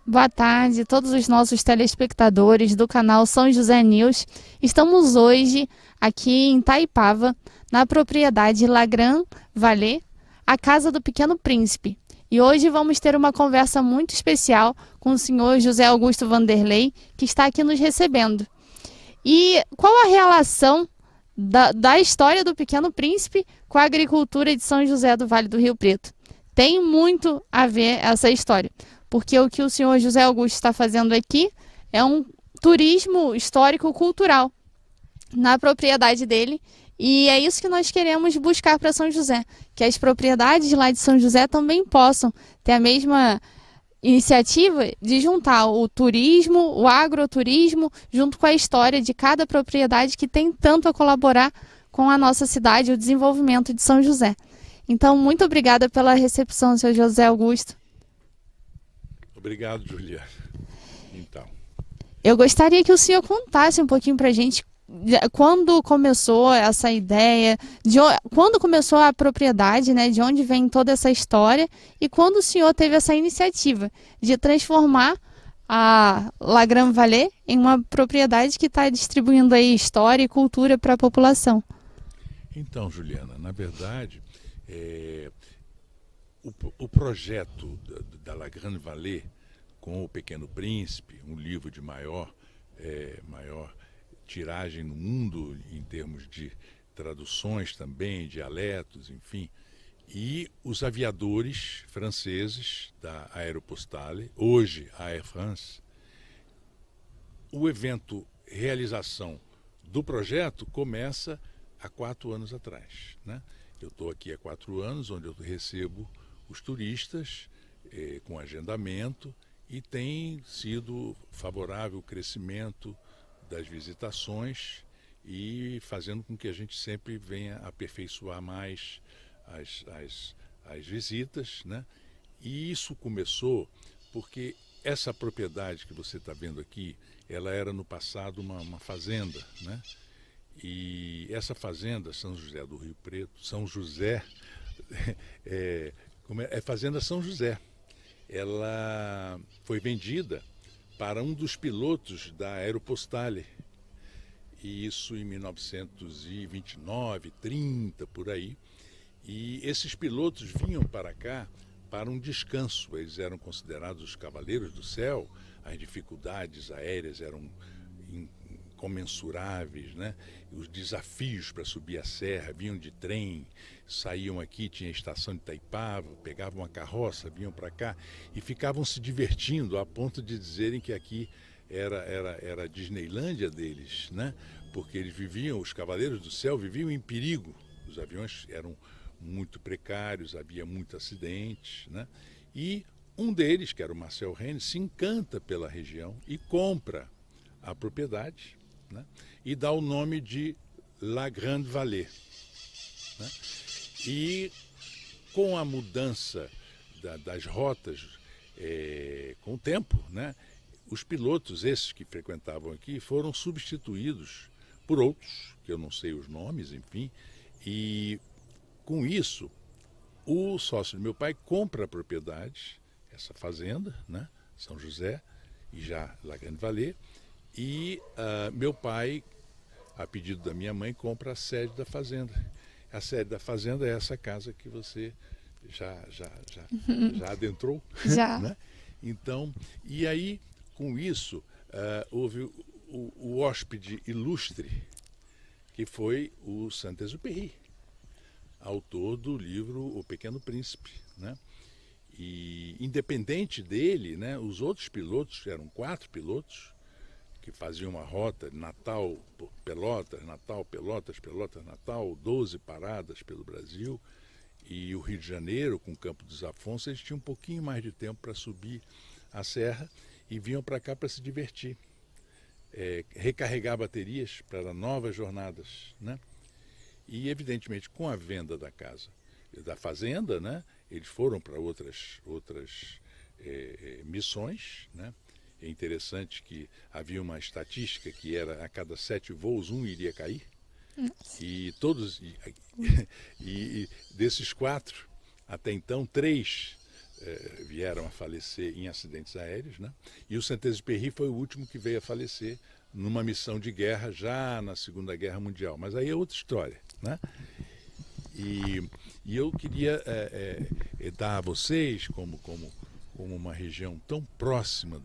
Boa tarde, todos os nossos telespectadores do canal São José News. Estamos hoje aqui em Itaipava, na propriedade La Grande Vallée, a casa do Pequeno Príncipe. E hoje vamos ter uma conversa muito especial com o senhor José Augusto Vanderlei, que está aqui nos recebendo. E qual a relação da história do Pequeno Príncipe com a agricultura de São José do Vale do Rio Preto? Tem muito a ver essa história, porque o que o senhor José Augusto está fazendo aqui é um turismo histórico-cultural na propriedade dele, e é isso que nós queremos buscar para São José, que as propriedades lá de São José também possam ter a mesma iniciativa de juntar o turismo, o agroturismo, junto com a história de cada propriedade que tem tanto a colaborar com a nossa cidade, o desenvolvimento de São José. Então, muito obrigada pela recepção, senhor José Augusto. Obrigado, Julia. Então, Eu gostaria que o senhor contasse um pouquinho para a gente quando começou essa ideia, quando começou a propriedade, né, de onde vem toda essa história e quando o senhor teve essa iniciativa de transformar a La Grande Vallée em uma propriedade que está distribuindo aí história e cultura para a população. então, Juliana, na verdade, o projeto da La Grande Vallée com o Pequeno Príncipe, um livro de maior tiragem no mundo em termos de traduções também, dialetos, enfim, e os aviadores franceses da Aéropostale, hoje a Air France. O evento realização do projeto começa há 4 anos atrás, né? Eu estou aqui há 4 anos, onde eu recebo os turistas com agendamento, e tem sido favorável o crescimento das visitações e fazendo com que a gente sempre venha aperfeiçoar mais as visitas, né? E isso começou porque essa propriedade que você está vendo aqui, ela era no passado uma fazenda, né? E essa fazenda, São José do Rio Preto, São José, Fazenda São José, ela foi vendida para um dos pilotos da Aeropostale, e isso em 1929, 30, por aí. E esses pilotos vinham para cá para um descanso, eles eram considerados os cavaleiros do céu, as dificuldades aéreas eram incomensuráveis, né? Os desafios para subir a serra, vinham de trem, saíam aqui, tinha a estação de Itaipava, pegavam uma carroça, vinham para cá e ficavam se divertindo a ponto de dizerem que aqui era a Disneylândia deles, né? Porque eles viviam, os cavaleiros do céu viviam em perigo, os aviões eram muito precários, havia muitos acidentes, né? E um deles, que era o Marcel Rene, se encanta pela região e compra a propriedade, né? E dá o nome de La Grande Vallée, né? E com a mudança das rotas, com o tempo, né, os pilotos, esses que frequentavam aqui, foram substituídos por outros, que eu não sei os nomes, enfim, e com isso, o sócio do meu pai compra a propriedade, essa fazenda, né, São José, e já La Grande Vallée, e meu pai, a pedido da minha mãe, compra a sede da fazenda. A sede da fazenda é essa casa que você já adentrou, Já. né? Então, e aí, com isso, houve o hóspede ilustre, que foi o Saint-Exupéry, autor do livro O Pequeno Príncipe, né? E independente dele, né, os outros pilotos, eram 4 pilotos, que faziam uma rota Natal, Pelotas, Natal, Pelotas, Pelotas, Natal, 12 paradas pelo Brasil, e o Rio de Janeiro, com o Campo dos Afonso, eles tinham um pouquinho mais de tempo para subir a serra e vinham para cá para se divertir, recarregar baterias para novas jornadas, né? E evidentemente com a venda da casa, da fazenda, né, eles foram para outras missões, né? É interessante que havia uma estatística que era a cada 7 voos, um iria cair. E todos, e desses 4, até então 3 vieram a falecer em acidentes aéreos, né? E o Saint-Exupéry foi o último que veio a falecer numa missão de guerra já na Segunda Guerra Mundial. Mas aí é outra história, né? E eu queria dar a vocês, como uma região tão próxima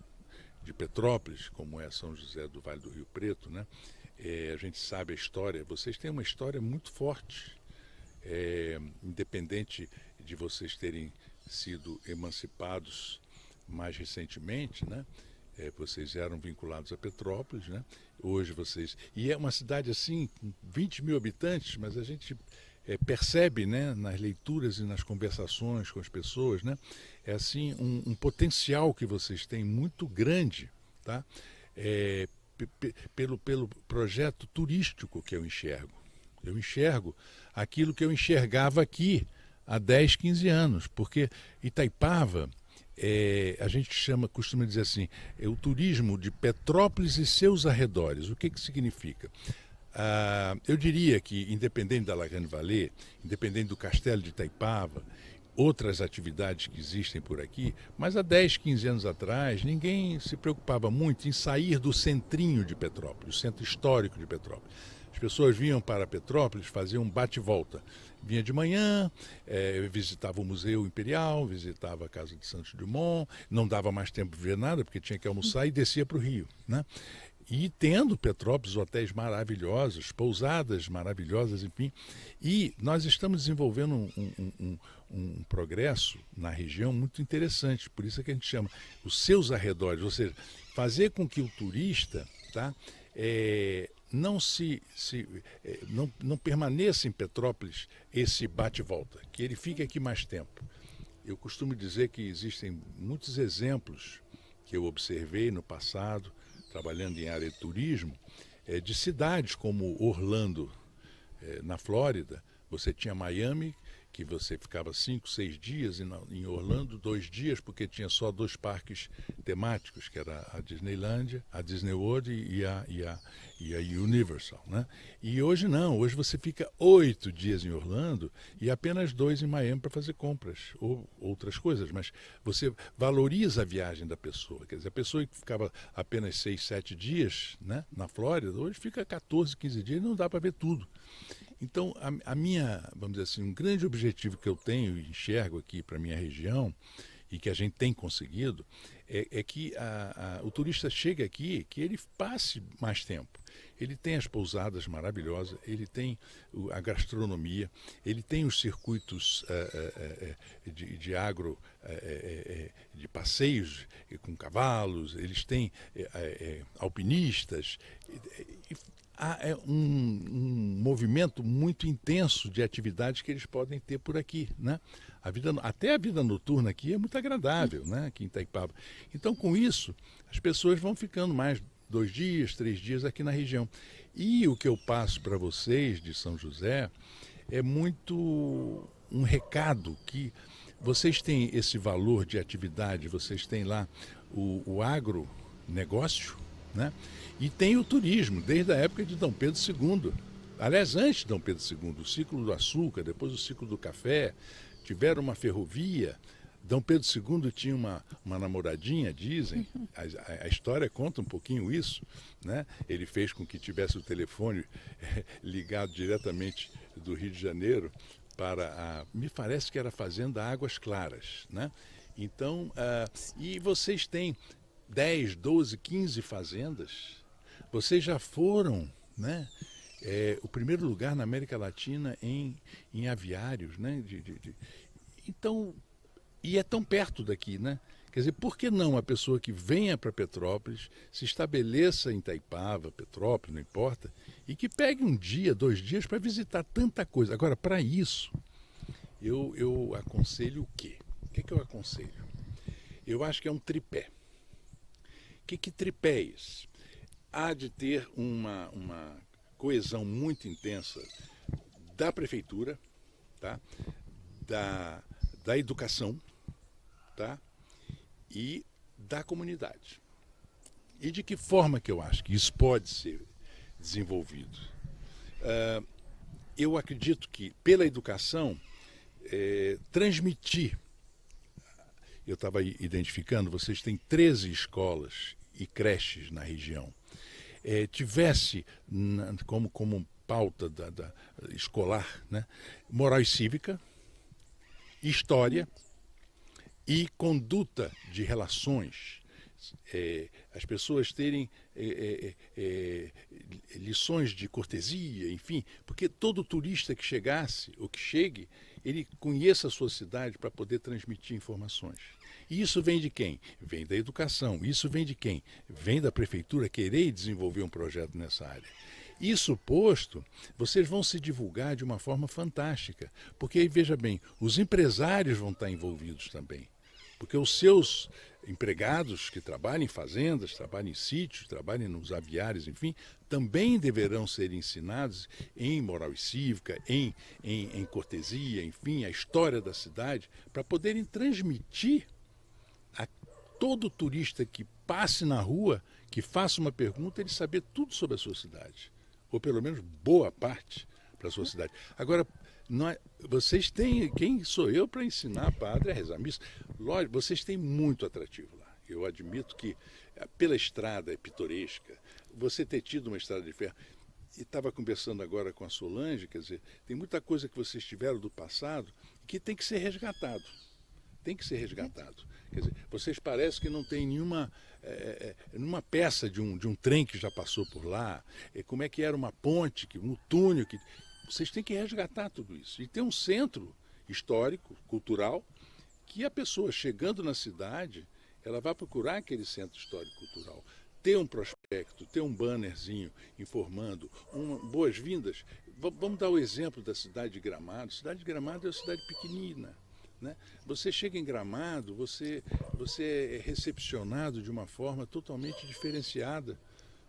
de Petrópolis, como é São José do Vale do Rio Preto, né? A gente sabe a história, vocês têm uma história muito forte, independente de vocês terem sido emancipados mais recentemente, né? Vocês eram vinculados a Petrópolis, né? Hoje vocês... E é uma cidade assim, com 20 mil habitantes, mas a gente percebe, né, nas leituras e nas conversações com as pessoas, né? É assim um potencial que vocês têm muito grande, tá? Pelo projeto turístico que eu enxergo. Eu enxergo aquilo que eu enxergava aqui há 10, 15 anos, porque Itaipava, a gente costuma dizer assim, é o turismo de Petrópolis e seus arredores. O que significa? Eu diria que, independente da La Grande-Vallée, independente do Castelo de Itaipava, outras atividades que existem por aqui, mas há 10, 15 anos atrás, ninguém se preocupava muito em sair do centrinho de Petrópolis, o centro histórico de Petrópolis. As pessoas vinham para Petrópolis, faziam um bate-volta. Vinha de manhã, visitava o Museu Imperial, visitava a Casa de Santos Dumont, não dava mais tempo de ver nada, porque tinha que almoçar e descia para o Rio, né? E tendo Petrópolis hotéis maravilhosos, pousadas maravilhosas, enfim. E nós estamos desenvolvendo um progresso na região muito interessante, por isso é que a gente chama os seus arredores, ou seja, fazer com que o turista, tá, não permaneça em Petrópolis esse bate-volta, que ele fique aqui mais tempo. Eu costumo dizer que existem muitos exemplos que eu observei no passado, trabalhando em área de turismo, de cidades como Orlando, na Flórida. Você tinha Miami, que você ficava 5, 6 dias, e em Orlando 2 dias, porque tinha só 2 parques temáticos, que era a Disneylândia, a Disney World e a Universal, né? E hoje não, hoje você fica 8 dias em Orlando e apenas 2 em Miami para fazer compras ou outras coisas, mas você valoriza a viagem da pessoa. Quer dizer, a pessoa que ficava apenas 6, 7 dias, né, na Flórida, hoje fica 14, 15 dias e não dá para ver tudo. Então, a minha, vamos dizer assim, um grande objetivo que eu tenho e enxergo aqui para a minha região, e que a gente tem conseguido, é que o turista chegue aqui, que ele passe mais tempo. Ele tem as pousadas maravilhosas, ele tem a gastronomia, ele tem os circuitos de agro, de passeios com cavalos, eles têm alpinistas. Há um movimento muito intenso de atividades que eles podem ter por aqui, né? Até a vida noturna aqui é muito agradável, né? Aqui em Itaipava. Então, com isso, as pessoas vão ficando mais 2 dias, 3 dias aqui na região. E o que eu passo para vocês de São José é muito um recado que vocês têm esse valor de atividade, vocês têm lá o agronegócio, né? E tem o turismo, desde a época de Dom Pedro II. Aliás, antes de Dom Pedro II, o ciclo do açúcar, depois o ciclo do café, tiveram uma ferrovia. Dom Pedro II tinha uma namoradinha, dizem, a história conta um pouquinho isso, né? Ele fez com que tivesse o telefone ligado diretamente do Rio de Janeiro para me parece que era a fazenda Águas Claras, né? Então, e vocês têm 10, 12, 15 fazendas, vocês já foram, né? O primeiro lugar na América Latina em aviários, né? Então, e é tão perto daqui, né? Quer dizer, por que não a pessoa que venha para Petrópolis, se estabeleça em Itaipava, Petrópolis, não importa, e que pegue 1 dia, 2 dias para visitar tanta coisa. Agora, para isso, eu aconselho o quê? O que eu aconselho? Eu acho que é um tripé. Que tripé é esse? Há de ter uma coesão muito intensa da prefeitura, tá? Da educação, tá? E da comunidade. E de que forma que eu acho que isso pode ser desenvolvido? Eu acredito que, pela educação, transmitir eu estava identificando, vocês têm 13 escolas e creches na região. Tivesse como pauta da escolar, né, moral e cívica, história e conduta de relações, as pessoas terem lições de cortesia, enfim, porque todo turista que chegasse ou que chegue, ele conheça a sua cidade para poder transmitir informações. E isso vem de quem? Vem da educação. Isso vem de quem? Vem da prefeitura querer desenvolver um projeto nessa área. Isso posto, vocês vão se divulgar de uma forma fantástica, porque aí, veja bem, os empresários vão estar envolvidos também, porque os seus empregados que trabalham em fazendas, trabalham em sítios, trabalham nos aviários, enfim, também deverão ser ensinados em moral e cívica, em cortesia, enfim, a história da cidade, para poderem transmitir a todo turista que passe na rua, que faça uma pergunta, ele saber tudo sobre a sua cidade, ou pelo menos boa parte para a sua cidade. Agora, vocês têm, quem sou eu para ensinar padre a rezar missa? Lógico, vocês têm muito atrativo lá. Eu admito que pela estrada é pitoresca, você ter tido uma estrada de ferro, e estava conversando agora com a Solange, quer dizer, tem muita coisa que vocês tiveram do passado que tem que ser resgatado. Tem que ser resgatado. Quer dizer, vocês parecem que não tem nenhuma peça de um trem que já passou por lá, como é que era uma ponte, um túnel, vocês têm que resgatar tudo isso. E ter um centro histórico, cultural, que a pessoa chegando na cidade, ela vai procurar aquele centro histórico cultural. Ter um prospecto, ter um bannerzinho informando, boas-vindas. Vamos dar o exemplo da cidade de Gramado. A cidade de Gramado é uma cidade pequenina, né? Você chega em Gramado, você é recepcionado de uma forma totalmente diferenciada,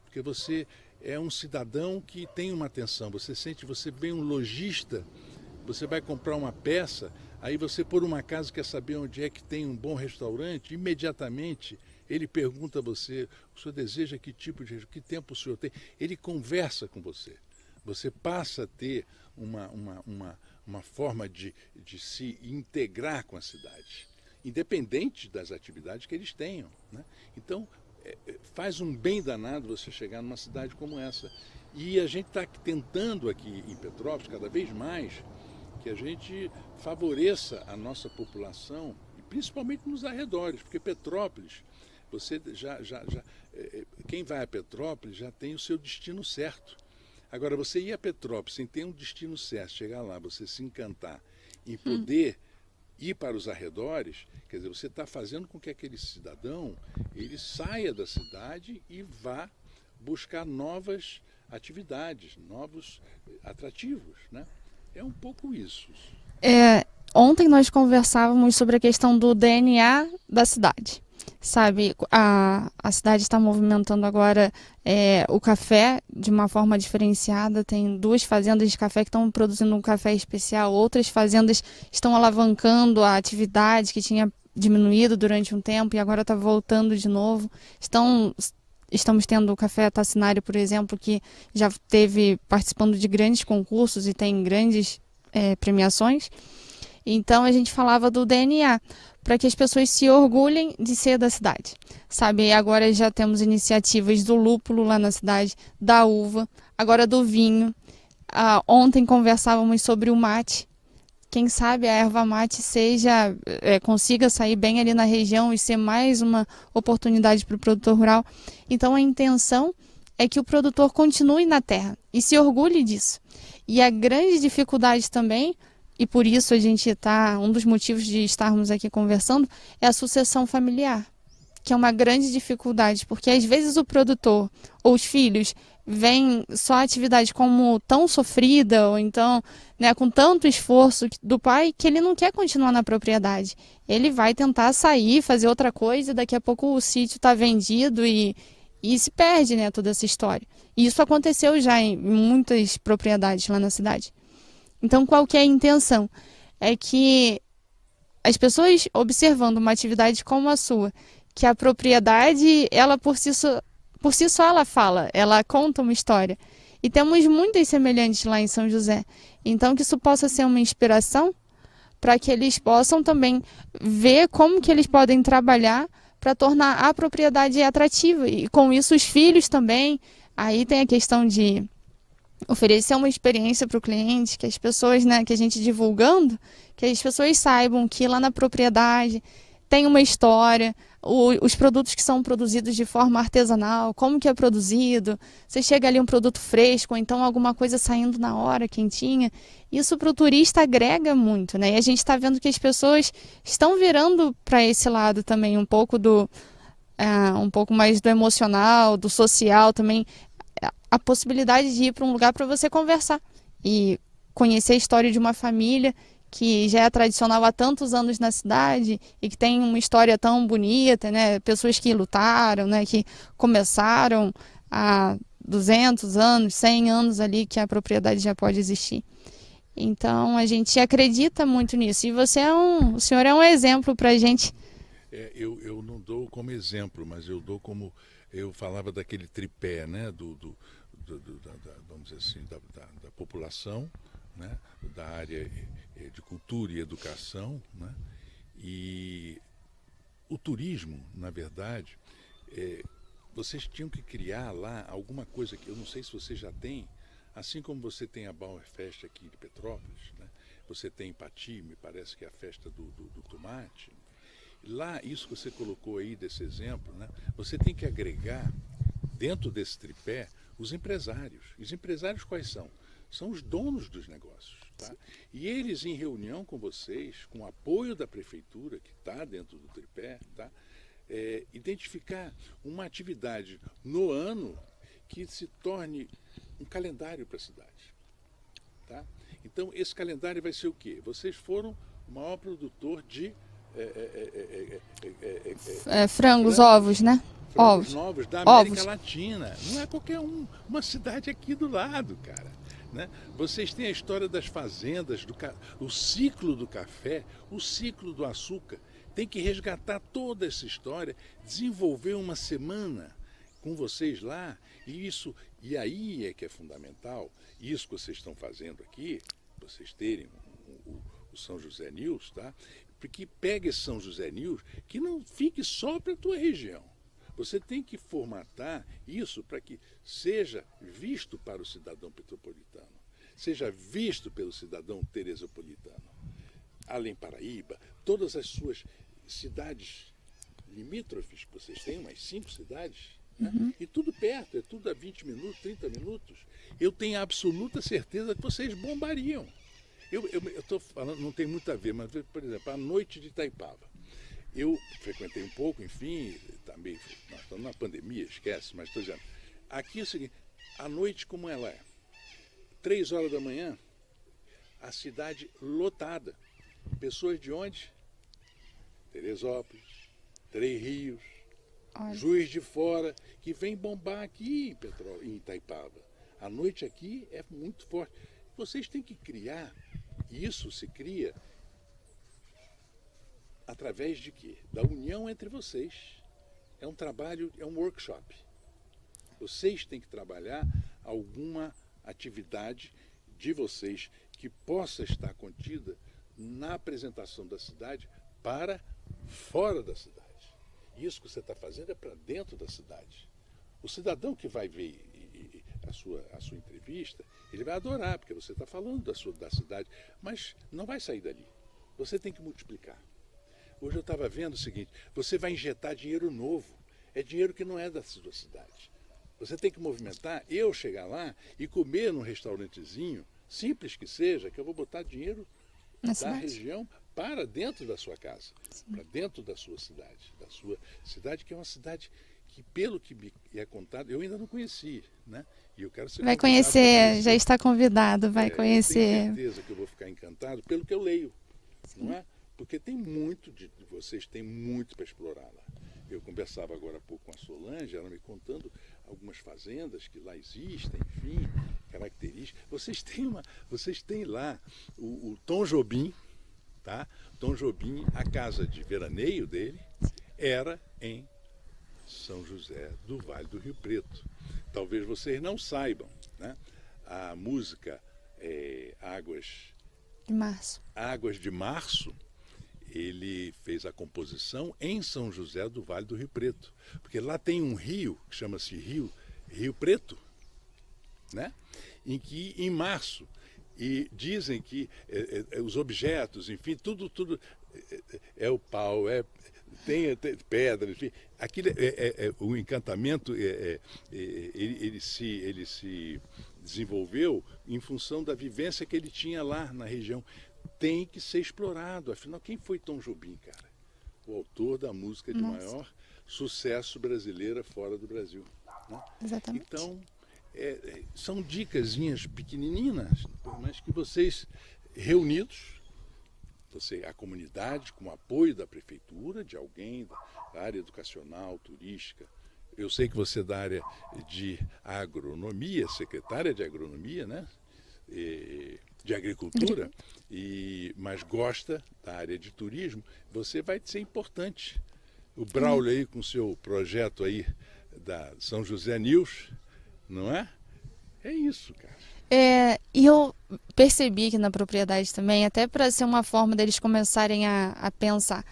porque você é um cidadão que tem uma atenção, você vem um lojista, você vai comprar uma peça, aí você por uma acaso quer saber onde é que tem um bom restaurante, imediatamente ele pergunta a você, o senhor deseja que tipo de, que tempo o senhor tem? Ele conversa com você, você passa a ter uma forma de se integrar com a cidade, independente das atividades que eles tenham, né? Então, faz um bem danado você chegar numa cidade como essa. E a gente está tentando aqui em Petrópolis, cada vez mais, que a gente favoreça a nossa população, e principalmente nos arredores, porque Petrópolis, você quem vai a Petrópolis já tem o seu destino certo. Agora, você ir a Petrópolis sem ter um destino certo, chegar lá, você se encantar e poder ir para os arredores, quer dizer, você está fazendo com que aquele cidadão ele saia da cidade e vá buscar novas atividades, novos atrativos, né? É um pouco isso. Ontem nós conversávamos sobre a questão do DNA da cidade. Sabe, a cidade está movimentando agora o café de uma forma diferenciada. Tem 2 fazendas de café que estão produzindo um café especial, outras fazendas estão alavancando a atividade que tinha diminuído durante um tempo e agora está voltando de novo. Estamos tendo o Café Tacinário, por exemplo, que já esteve participando de grandes concursos e tem grandes premiações. Então a gente falava do DNA, para que as pessoas se orgulhem de ser da cidade, sabe? E agora já temos iniciativas do lúpulo lá na cidade, da uva, agora do vinho. Ontem conversávamos sobre o mate. Quem sabe a erva mate consiga sair bem ali na região e ser mais uma oportunidade para o produtor rural. Então a intenção é que o produtor continue na terra e se orgulhe disso. E a grande dificuldade também, e por isso um dos motivos de estarmos aqui conversando, é a sucessão familiar, que é uma grande dificuldade, porque às vezes o produtor ou os filhos veem só a atividade como tão sofrida, ou então, né, com tanto esforço do pai, que ele não quer continuar na propriedade. Ele vai tentar sair, fazer outra coisa, daqui a pouco o sítio está vendido e se perde, né, toda essa história. E isso aconteceu já em muitas propriedades lá na cidade. Então, qual que é a intenção? É que as pessoas observando uma atividade como a sua, que a propriedade, ela por si só ela fala, ela conta uma história. E temos muitas semelhantes lá em São José. Então, que isso possa ser uma inspiração para que eles possam também ver como que eles podem trabalhar para tornar a propriedade atrativa. E com isso os filhos também. Aí tem a questão de oferecer uma experiência para o cliente, que as pessoas, né, que a gente divulgando, que as pessoas saibam que lá na propriedade tem uma história, os produtos que são produzidos de forma artesanal, como que é produzido, você chega ali um produto fresco, ou então alguma coisa saindo na hora, quentinha. Isso para o turista agrega muito, né? E a gente está vendo que as pessoas estão virando para esse lado também, um pouco um pouco mais do emocional, do social também, a possibilidade de ir para um lugar para você conversar e conhecer a história de uma família que já é tradicional há tantos anos na cidade e que tem uma história tão bonita, né? Pessoas que lutaram, né? Que começaram há 200 anos, 100 anos ali que a propriedade já pode existir. Então a gente acredita muito nisso. E o senhor é um exemplo para a gente. Eu não dou como exemplo, mas eu dou como... Eu falava daquele tripé, né? Vamos dizer assim, da população, né? Da área de cultura e educação, né? E o turismo, na verdade, vocês tinham que criar lá alguma coisa que eu não sei se você já tem, assim como você tem a Bauerfest aqui de Petrópolis, né? Você tem em Pati, me parece que é a festa do tomate. Lá, isso que você colocou aí desse exemplo, né? Você tem que agregar dentro desse tripé os empresários. Os empresários quais são? São os donos dos negócios. Tá? E eles, em reunião com vocês, com o apoio da prefeitura, que está dentro do tripé, tá? Identificar uma atividade no ano que se torne um calendário para a cidade. Tá? Então, esse calendário vai ser o quê? Vocês foram o maior produtor de frangos, ovos, né? Frangos novos da América Latina. Não é qualquer uma cidade aqui do lado, cara. Né? Vocês têm a história das fazendas, o ciclo do café, o ciclo do açúcar. Tem que resgatar toda essa história, desenvolver uma semana com vocês lá, e aí é que é fundamental, isso que vocês estão fazendo aqui, vocês terem o São José News, tá? Porque pega esse São José News, que não fique só para a tua região. Você tem que formatar isso para que seja visto para o cidadão petropolitano, seja visto pelo cidadão teresopolitano. Além Paraíba, todas as suas cidades limítrofes, vocês têm umas 5 cidades, né? E tudo perto, é tudo a 20 minutos, 30 minutos. Eu tenho absoluta certeza que vocês bombariam. Eu estou falando, não tem muito a ver, mas, por exemplo, a noite de Itaipava. Eu frequentei um pouco, enfim, também, nós estamos na pandemia, esquece, mas estou dizendo. Aqui é o seguinte, a noite como ela é? 3 horas da manhã, a cidade lotada. Pessoas de onde? Teresópolis, Três Rios, Juiz de Fora, que vem bombar aqui em Itaipava. A noite aqui é muito forte. Vocês têm que criar, isso se cria através de quê? Da união entre vocês. É um trabalho, é um workshop. Vocês têm que trabalhar alguma atividade de vocês que possa estar contida na apresentação da cidade para fora da cidade. Isso que você está fazendo é para dentro da cidade. O cidadão que vai ver a sua entrevista, ele vai adorar, porque você está falando da cidade, mas não vai sair dali. Você tem que multiplicar. Hoje eu estava vendo o seguinte, você vai injetar dinheiro novo, é dinheiro que não é da sua cidade. Você tem que movimentar, eu chegar lá e comer num restaurantezinho, simples que seja, que eu vou botar dinheiro da região para dentro da sua casa, para dentro da sua cidade que é uma cidade que, pelo que me é contado, eu ainda não conheci, né? E eu quero ser vai conhecer, já está convidado, vai conhecer. Eu tenho certeza que eu vou ficar encantado pelo que eu leio, não é? Porque tem muito, vocês têm muito para explorar lá. Eu conversava agora há pouco com a Solange, ela me contando algumas fazendas que lá existem, enfim, características. Vocês têm lá o Tom Jobim, tá? Tom Jobim, a casa de veraneio dele era em São José do Vale do Rio Preto. Talvez vocês não saibam, né? A música Águas de Março. Águas de Março, ele fez a composição em São José do Vale do Rio Preto. Porque lá tem um rio, que chama-se Rio Preto, né? Em que, em março, e dizem que os objetos, enfim, tudo é o pau, tem pedra, enfim. Aquilo o encantamento, ele se desenvolveu em função da vivência que ele tinha lá na região. Tem que ser explorado. Afinal, quem foi Tom Jobim, cara? O autor da música de maior sucesso brasileira fora do Brasil, né? Exatamente. Então, são dicasinhas pequenininhas, mas que vocês, reunidos, a comunidade, com o apoio da prefeitura, de alguém da área educacional, turística. Eu sei que você é da área de agronomia, secretária de agronomia, né? De agricultura, mas gosta da área de turismo, você vai ser importante. O Braulio aí com o seu projeto aí da São José News, não é? É isso, cara. E eu percebi que na propriedade também, até para ser uma forma deles começarem a pensar,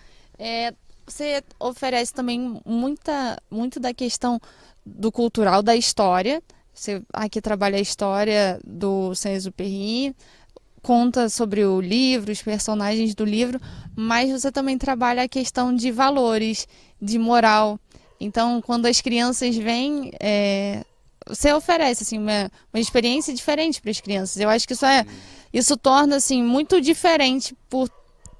você oferece também muito da questão do cultural, da história. Você aqui trabalha a história do Saint-Exupéry, conta sobre o livro, os personagens do livro, mas você também trabalha a questão de valores, de moral. Então, quando as crianças vêm, você oferece assim, uma experiência diferente para as crianças. Eu acho que isso torna assim, muito diferente por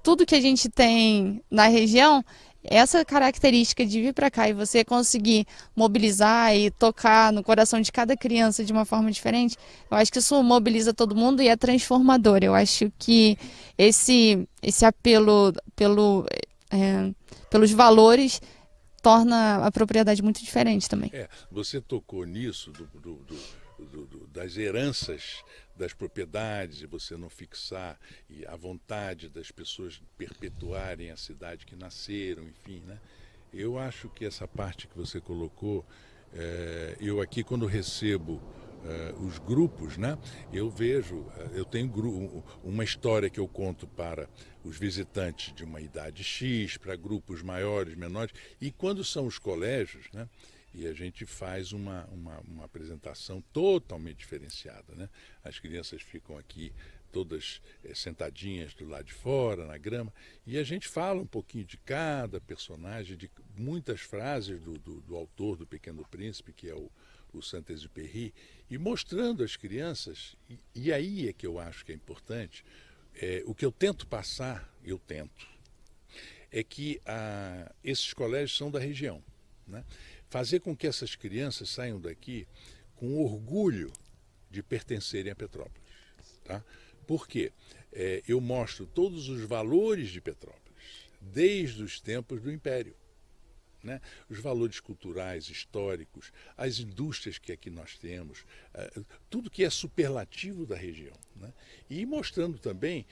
tudo que a gente tem na região. Essa característica de vir para cá e você conseguir mobilizar e tocar no coração de cada criança de uma forma diferente, eu acho que isso mobiliza todo mundo e é transformador. Eu acho que esse apelo pelos valores torna a propriedade muito diferente também. Você tocou nisso das heranças das propriedades, e você não fixar, e a vontade das pessoas perpetuarem a cidade que nasceram, enfim, né? Eu acho que essa parte que você colocou, eu aqui quando recebo os grupos, né? Eu tenho uma história que eu conto para os visitantes de uma idade X, para grupos maiores, menores, e quando são os colégios, né? E a gente faz uma apresentação totalmente diferenciada, né? As crianças ficam aqui todas sentadinhas do lado de fora, na grama, e a gente fala um pouquinho de cada personagem, de muitas frases do autor do Pequeno Príncipe, que é o Saint-Exupéry, e mostrando às crianças, e aí é que eu acho que é importante, o que eu tento passar, é que esses colégios são da região, né? Fazer com que essas crianças saiam daqui com orgulho de pertencerem a Petrópolis. Tá? Por quê? Eu mostro todos os valores de Petrópolis, desde os tempos do Império. Né? Os valores culturais, históricos, as indústrias que aqui nós temos, tudo que é superlativo da região. Né? E mostrando também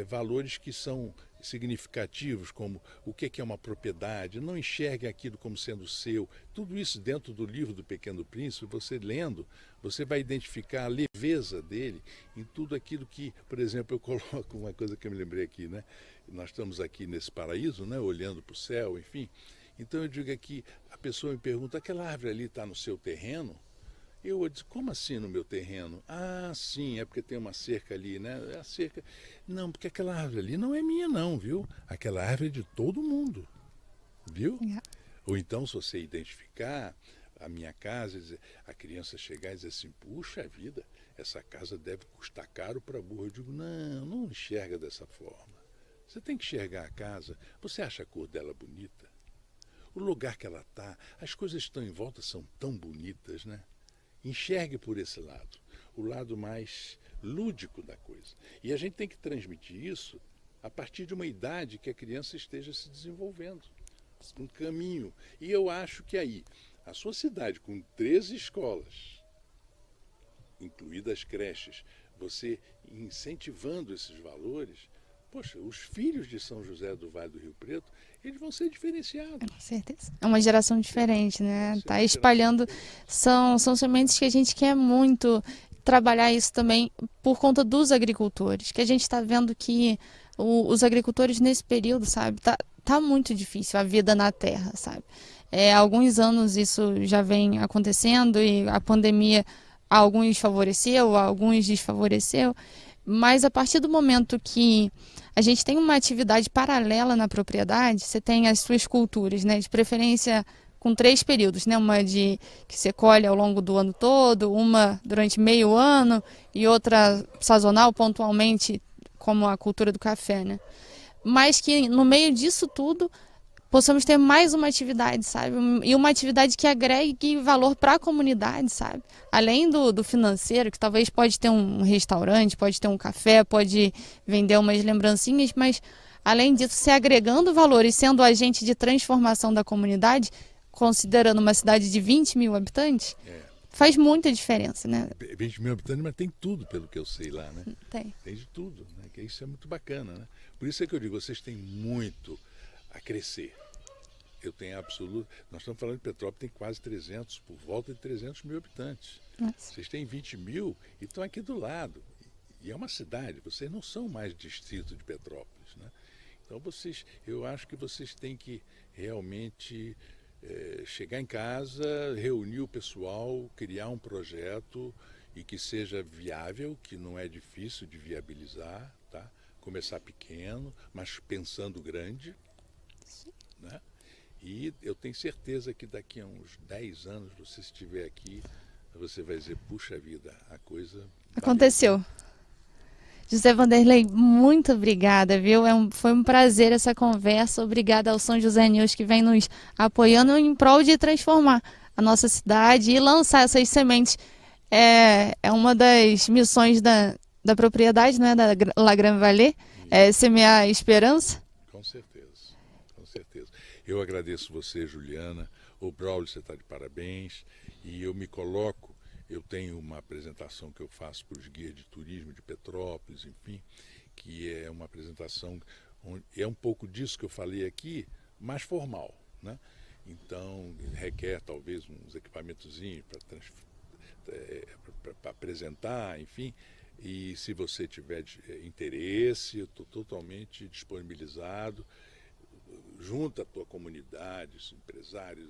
valores que são significativos, como o que é uma propriedade, não enxergue aquilo como sendo seu. Tudo isso dentro do livro do Pequeno Príncipe, você lendo, você vai identificar a leveza dele em tudo aquilo que, por exemplo, eu coloco uma coisa que eu me lembrei aqui, né? Nós estamos aqui nesse paraíso, né? Olhando para o céu, enfim. Então eu digo aqui, a pessoa me pergunta, aquela árvore ali está no seu terreno? Eu disse, como assim no meu terreno? Ah, sim, é porque tem uma cerca ali, né? A cerca. Não, porque aquela árvore ali não é minha não, viu? Aquela árvore é de todo mundo, viu? Ou então, se você identificar a minha casa, a criança chegar e dizer assim, puxa vida, essa casa deve custar caro para burro. Eu digo, não enxerga dessa forma. Você tem que enxergar a casa, você acha a cor dela bonita? O lugar que ela está, as coisas que estão em volta são tão bonitas, né? Enxergue por esse lado, o lado mais lúdico da coisa. E a gente tem que transmitir isso a partir de uma idade que a criança esteja se desenvolvendo, um caminho. E eu acho que aí, a sua cidade com 13 escolas, incluídas as creches, você incentivando esses valores, poxa, os filhos de São José do Vale do Rio Preto, eles vão ser diferenciados. Com certeza. É uma geração diferente, né? Tá espalhando, são sementes que a gente quer muito trabalhar isso também por conta dos agricultores, que a gente está vendo que os agricultores nesse período, sabe, tá muito difícil a vida na terra, sabe. Há alguns anos isso já vem acontecendo e a pandemia alguns favoreceu, alguns desfavoreceu, mas a partir do momento que a gente tem uma atividade paralela na propriedade, você tem as suas culturas, né, de preferência com 3 períodos, né, uma que você colhe ao longo do ano todo, uma durante meio ano e outra sazonal, pontualmente, como a cultura do café, né? Mas que no meio disso tudo possamos ter mais uma atividade, sabe? E uma atividade que agregue valor para a comunidade, sabe? Além do financeiro, que talvez pode ter um restaurante, pode ter um café, pode vender umas lembrancinhas, mas além disso, se agregando valor e sendo agente de transformação da comunidade, considerando uma cidade de 20 mil habitantes, faz muita diferença, né? 20 mil habitantes, mas tem tudo, pelo que eu sei lá, né? Tem de tudo, né? Que isso é muito bacana, né? Por isso é que eu digo, vocês têm muito a crescer. Eu tenho absoluto... Nós estamos falando de Petrópolis, tem quase 300, por volta de 300 mil habitantes. Nossa. Vocês têm 20 mil e estão aqui do lado. E é uma cidade, vocês não são mais distrito de Petrópolis, né? Então eu acho que vocês têm que realmente chegar em casa, reunir o pessoal, criar um projeto e que seja viável, que não é difícil de viabilizar, tá? Começar pequeno, mas pensando grande, né? E eu tenho certeza que daqui a uns 10 anos, você estiver aqui, você vai dizer, puxa vida, a coisa... aconteceu. José Vanderlei, muito obrigada, viu? Foi um prazer essa conversa. Obrigada ao São José News que vem nos apoiando em prol de transformar a nossa cidade e lançar essas sementes. É uma das missões da propriedade, né, da Lagran Vallée, semear esperança. Com certeza, com certeza. Eu agradeço você, Juliana. O Braulio, você está de parabéns. E eu me coloco... Eu tenho uma apresentação que eu faço para os guias de turismo de Petrópolis, enfim, que é uma apresentação, é um pouco disso que eu falei aqui, mais formal, né? Então, requer talvez uns equipamentozinhos para apresentar, enfim, e se você tiver interesse, eu estou totalmente disponibilizado, junto à tua comunidade, os empresários,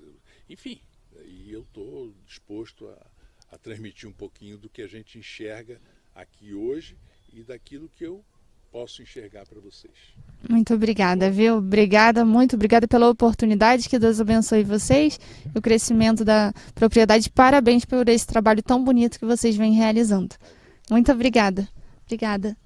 enfim, e eu estou disposto a transmitir um pouquinho do que a gente enxerga aqui hoje e daquilo que eu posso enxergar para vocês. Muito obrigada, viu? Muito obrigada pela oportunidade, que Deus abençoe vocês e o crescimento da propriedade. Parabéns por esse trabalho tão bonito que vocês vêm realizando. Muito obrigada. Obrigada.